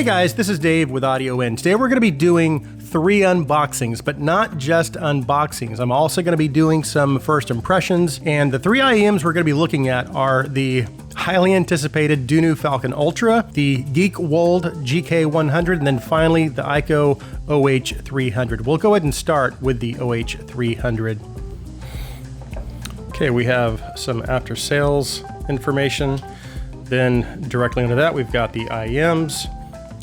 Hey guys, this is Dave with Audio In. Today we're going to be doing 3 unboxings, but not just unboxings. I'm also going to be doing some first impressions, and the 3 IEMs we're going to be looking at are the highly anticipated Dunu Falcon Ultra, the Geekwold GK100, and then finally the Ikko OH300. We'll go ahead and start with the OH300. Okay, we have some after sales information. Then directly under that, we've got the IEMs,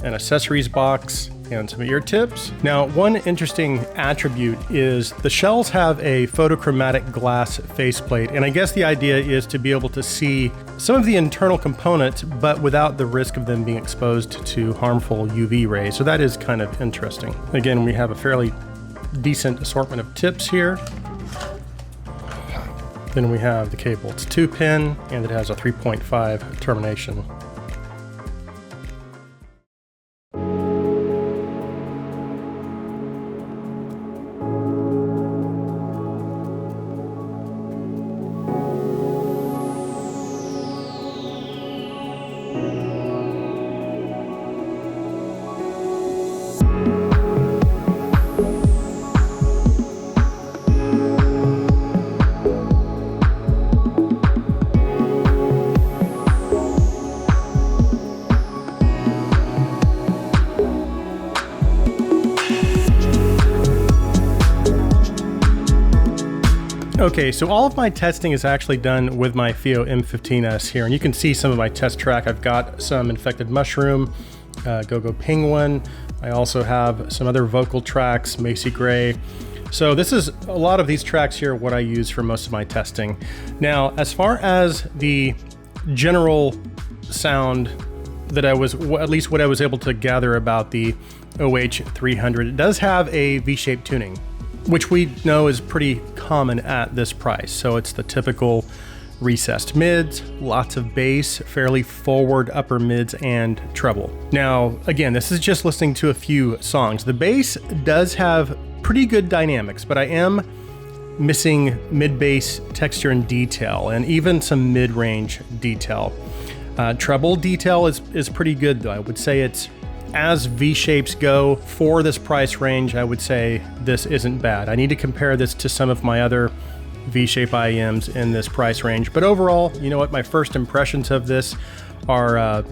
an accessories box, and some ear tips. Now, one interesting attribute is the shells have a photochromatic glass faceplate, and I guess the idea is to be able to see some of the internal components, but without the risk of them being exposed to harmful UV rays. So that is kind of interesting. Again, we have a fairly decent assortment of tips here. Then we have the cable. It's 2-pin, and it has a 3.5 termination. Okay, so all of my testing is actually done with my FIO M15S here, and you can see some of my test track. I've got some infected mushroom, Go-Go penguin. I also have some other vocal tracks, Macy Gray. So this is a lot of these tracks here, what I use for most of my testing. Now, as far as the general sound that I was, at least what I was able to gather about the OH300, it does have a V-shaped tuning, which we know is pretty common at this price. So it's the typical recessed mids, lots of bass, fairly forward upper mids, and treble. Now, again, this is just listening to a few songs. The bass does have pretty good dynamics, but I am missing mid-bass texture and detail, and even some mid-range detail. Treble detail is pretty good though. I would say it's, as V-shapes go for this price range, I would say this isn't bad. I need to compare this to some of my other V-shape IEMs in this price range, but overall, you know what, my first impressions of this are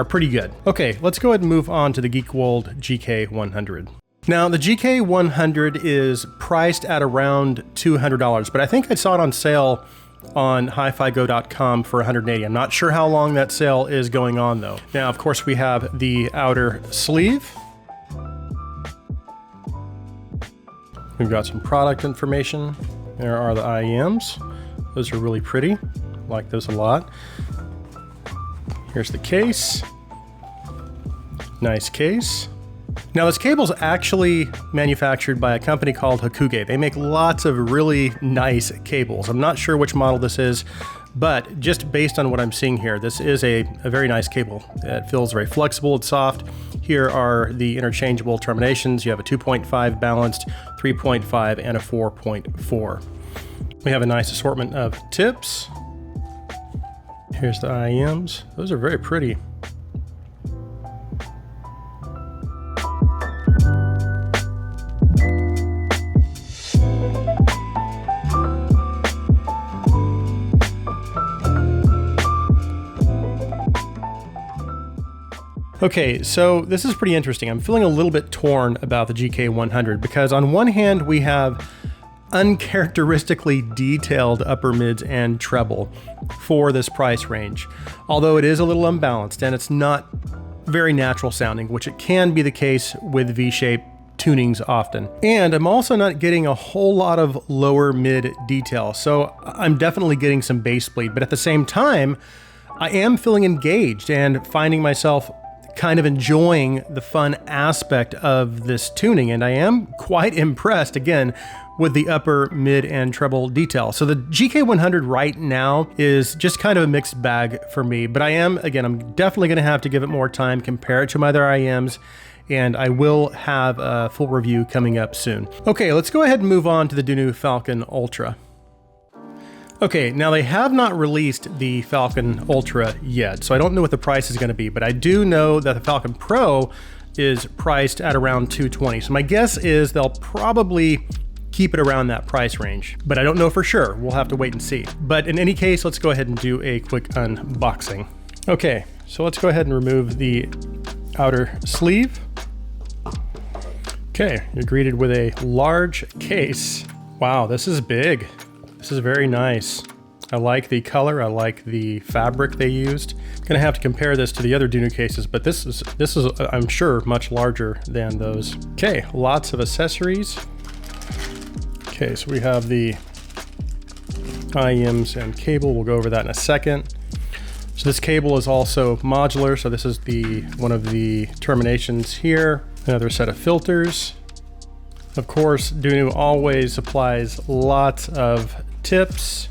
pretty good. Okay, let's go ahead and move on to the Geekwold GK100. Now, the GK100 is priced at around $200, but I think I saw it on sale on hifigo.com for $180. I'm not sure how long that sale is going on though. Now, of course, we have the outer sleeve. We've got some product information. There are the IEMs. Those are really pretty. Like those a lot. Here's the case. Nice case. Now, this cable is actually manufactured by a company called Hakuge. They make lots of really nice cables. I'm not sure which model this is, but just based on what I'm seeing here, this is a very nice cable. It feels very flexible, it's soft. Here are the interchangeable terminations. You have a 2.5 balanced, 3.5, and a 4.4. We have a nice assortment of tips. Here's the IEMs. Those are very pretty. Okay, so this is pretty interesting. I'm feeling a little bit torn about the GK100 because on one hand, we have uncharacteristically detailed upper mids and treble for this price range, although it is a little unbalanced and it's not very natural sounding, which it can be the case with V-shape tunings often. And I'm also not getting a whole lot of lower mid detail, so I'm definitely getting some bass bleed, but at the same time, I am feeling engaged and finding myself kind of enjoying the fun aspect of this tuning, and I am quite impressed, again, with the upper, mid, and treble detail. So the GK100 right now is just kind of a mixed bag for me, but I'm definitely going to have to give it more time, compare it to my other IEMs, and I will have a full review coming up soon. Okay, let's go ahead and move on to the Dunu Falcon Ultra. Okay, now they have not released the Falcon Ultra yet, so I don't know what the price is going to be, but I do know that the Falcon Pro is priced at around $220. So my guess is they'll probably keep it around that price range, but I don't know for sure. We'll have to wait and see. But in any case, let's go ahead and do a quick unboxing. Okay, so let's go ahead and remove the outer sleeve. Okay, you're greeted with a large case. Wow, this is big. This is very nice. I like the color, I like the fabric they used. I'm gonna have to compare this to the other Dunu cases, but this is I'm sure much larger than those. Okay, lots of accessories. Okay, so we have the IEMs and cable. We'll go over that in a second. So this cable is also modular. So this is one of the terminations here. Another set of filters. Of course, Dunu always supplies lots of tips.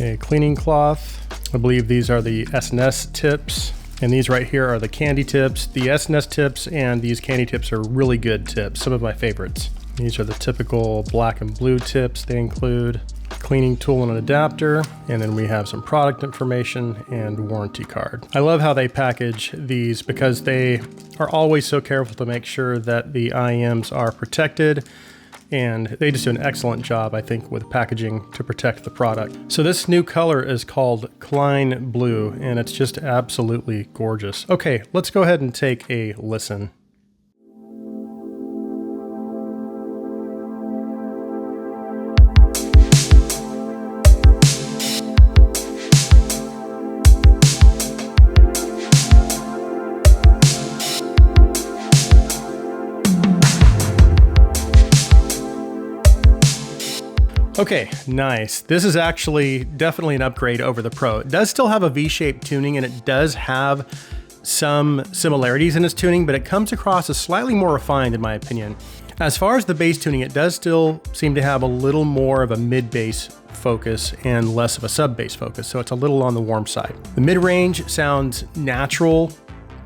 A cleaning cloth. I believe these are the SNS tips. And these right here are the candy tips. The SNS tips and these candy tips are really good tips, some of my favorites. These are the typical black and blue tips they include. Cleaning tool and an adapter, and then we have some product information and warranty card. I love how they package these because they are always so careful to make sure that the IEMs are protected, and they just do an excellent job, I think, with packaging to protect the product. So this new color is called Klein Blue, and it's just absolutely gorgeous. Okay, let's go ahead and take a listen. Okay, nice. This is actually definitely an upgrade over the Pro. It does still have a V-shaped tuning, and it does have some similarities in its tuning, but it comes across as slightly more refined in my opinion. As far as the bass tuning, it does still seem to have a little more of a mid-bass focus and less of a sub-bass focus, so it's a little on the warm side. The mid-range sounds natural,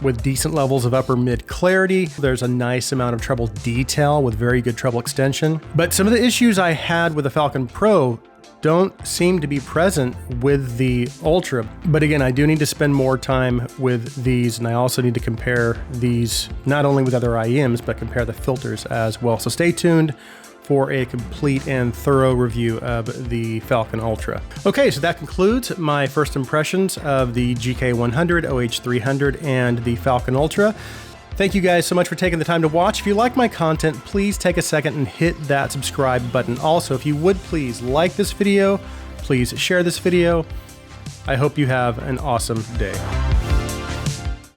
with decent levels of upper mid clarity. There's a nice amount of treble detail with very good treble extension. But some of the issues I had with the Falcon Pro don't seem to be present with the Ultra. But again, I do need to spend more time with these, and I also need to compare these not only with other IEMs, but compare the filters as well. So stay tuned for a complete and thorough review of the Falcon Ultra. Okay, so that concludes my first impressions of the GK100, OH300, and the Falcon Ultra. Thank you guys so much for taking the time to watch. If you like my content, please take a second and hit that subscribe button. Also, if you would please like this video, please share this video. I hope you have an awesome day.